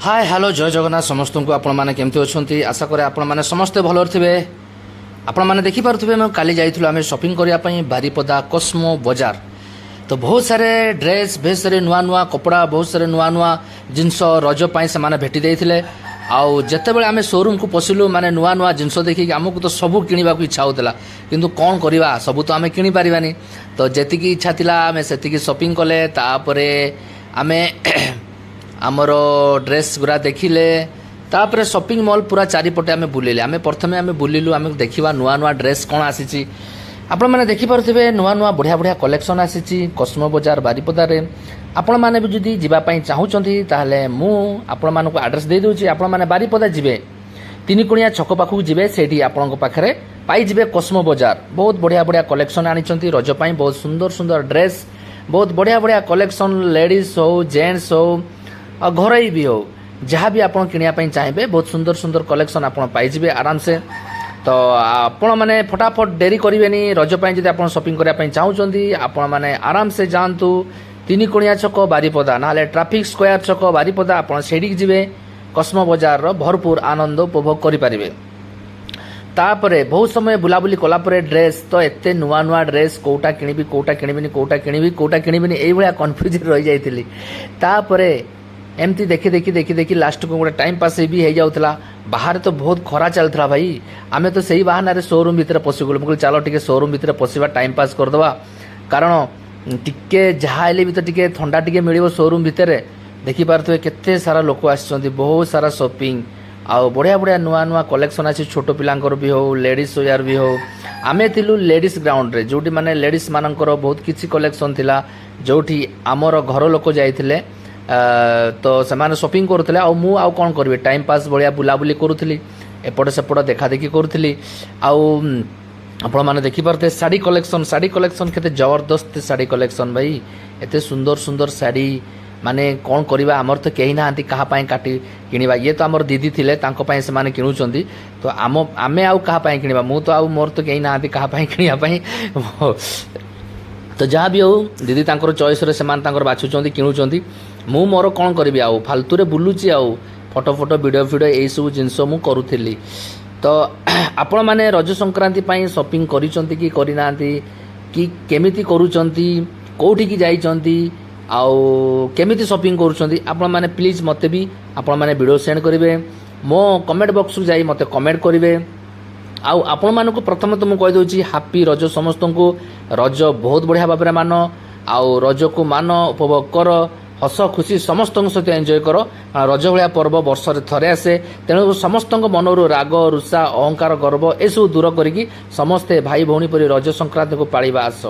Hi hello जय जगन्नाथ समस्त को आपण मैंने केमती अच्छा आशा करे आपण मैंने समस्ते भल थे आपण मैंने देखिपे मैं काली जाइलु आम शॉपिंग करने बारिपदा कस्मो बजार तो बहुत सारे ड्रेस बहुत सारे नुआ नुआ कपड़ा बहुत सारे नुआ नुआ जिनस रजपाई से मैंने भेटी देते आउ जिते आम शोरूम को पशिलु माने नुआ नुआ जिनस देखिक आमको तो सबू किणवा इच्छा होता किंतु कौन करवा सबू तो आम कि पारानी तो जी इच्छा था आम से शॉपिंग कले तापरे आमे आमर ड्रेस गुरा देखिले तापर शॉपिंग मॉल पूरा चारिपटे आम बुलिले आम प्रथमे आम बुलिलु आम देखा नुआ नुआ ड्रेस कौन आसी आपण मैंने देखिपे नुआ नुआ बढ़िया बढ़िया कलेक्शन आसी कस्मो बजार बारिपदार आपण मैंने भी जदि जावाई चाहूँगी ताहले मु आपण मानक आड्रेस दे दूची आपण मैंने बारिपदा जिबे तीनिकुणिया छक पाखक जिबे सेठी आपण पाखरे पाइबे कस्मो बजार बहुत बढ़िया बढ़िया कलेक्शन आनी रजपाई बहुत सुंदर सुंदर ड्रेस बहुत बढ़िया बढ़िया कलेक्शन लेडीज हो जेंट्स हो और घरई भी हो जहाँ भी आप किणापी चाहिए बहुत सुंदर सुंदर कलेक्शन आप पाइबे आराम से तो आपण मैंने फटाफट डेरी करेंगे रजपाई जब आप शॉपिंग करने चाहूँगी आपण मैंने आराम से जातु तीनिकुणिया छक बारिपदा ना ट्राफिक स्क्वायर छक बारिपदा आप जी कस्मो बजार भरपूर आनंद उपभोग करें तापरे बहुत समय बुलाबुली कलापर ड्रेस तो एत नुआ नुआ ड्रेस कोटा किणबी कोटा किणबी कोटा किणबी कोटा किणबी ये कन्फ्यूज रही जाइली तापरे एमती देखी देखी देखी देखी लास्ट को गोटे टाइम पास भी हो जाऊला बाहर तो बहुत खरा चलता भाई आमे तो सही बहाना शोरूम भितर पशिगलु मुझे चलो टे शोरूम भितर पशिवा टाइम पास करदे कारण टिके जहाँ भी तो टे थंडा टे मिल शोरूम भितर देखिपे केते सारा लोक आसछन्ति बहुत सारा शॉपिंग आउ बढ़िया बढ़िया नुआ नुआ कलेक्शन आसी छोट पिलांकर भी हो लेडीज वेयर भी हो आमे थिलु लेडीज ग्राउंड रे जोटी माने लेडीज मानकर बहुत किसी कलेक्शन थिला जोटी आमर घर लोक जाइथिले तो से शॉपिंग करुले मु आउ कौन करी टाइम पास भाया बुलाबुली करुली एपट सेपट देखा देखी करुली आपण मैंने देखिपे शाड़ी कलेक्शन केते जबरदस्त शाड़ी कलेक्शन भाई एते सुंदर सुंदर शाड़ी माने कौन करवा आमर तो कहीं ना क्या काटी किणवा ये तो आमर दीदी थिले से माने किणुचंती तो आमे आउ क्या किणवा मु तो आउ मोर तो कहीं ना क्या किणापाई तो जहाँ भी हो दीदी तांकर चॉइस रे सेमान तांकर बाछुचंती किणुचंती मु मोर कौन करी आउ फालतू रे बुलुची आउ फोटो फोटो वीडियो वीडियो यही सब जिनस मु करुଥିଲି तो आपण माने रज संक्रांति पई शॉपिंग करिसंती कि करिना कि केमिति करूचंती कोठी की जाइचंती आउ केमिति शॉपिंग करूचंती आपण माने प्लीज मते भी आपण माने वीडियो सेंड करिवे मो कमेंट बॉक्स रे जाई मते कमेंट करिवे आउ आपण मानक प्रथम तो मु कहि दोची हैप्पी रज समस्त को रज बहुत बढ़िया भाव मान आउ रज को मान उपभोग कर हस खुशी समस्त सहित एंजॉय कर रज भाया पर्व वर्ष थे आसे तेणु समस्त मनरू राग रुषा अहंकार गर्व एसबू दूर करी समस्ते भाई भौणी परी रज संक्रांति को पालिबा आस।